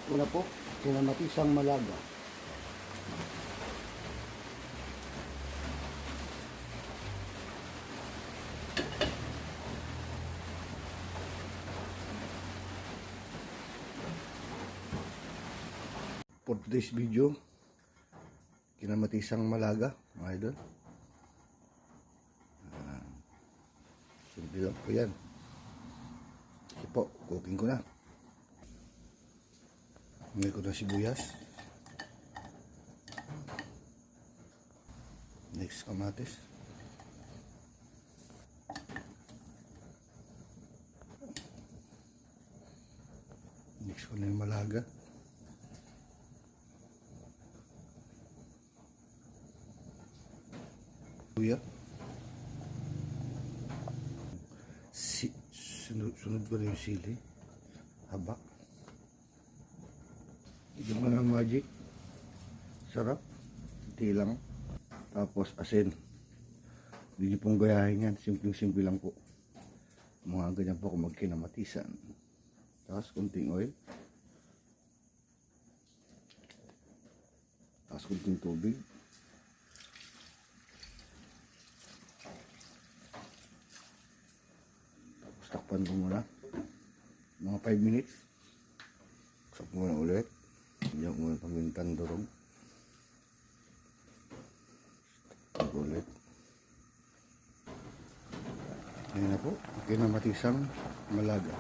Una po, kinamatisang malaga. For today's video, kinamatisang malaga, mga idol. Simple lang po yan. Sige po, cooking ko na. May ko na sibuyas. Next, kamatis. Mix ko na yung malaga. Luya. Sunod ko na yung sili. Haba. Ito mo ng magic. Sarap. Hindi lang. Tapos asin. Hindi niyo pong gayahin yan. Simpleng-simple lang po. Mga ganyan po kung magkinamatisan. Tapos kunting oil. Tapos kunting tubig. Tapos takpan ko muna. Mga 5 minutes. Sak muna ulit. Diyan ko muna pamintan durog. Takpan ulit. Ayan na po. Kinamatisang malaga.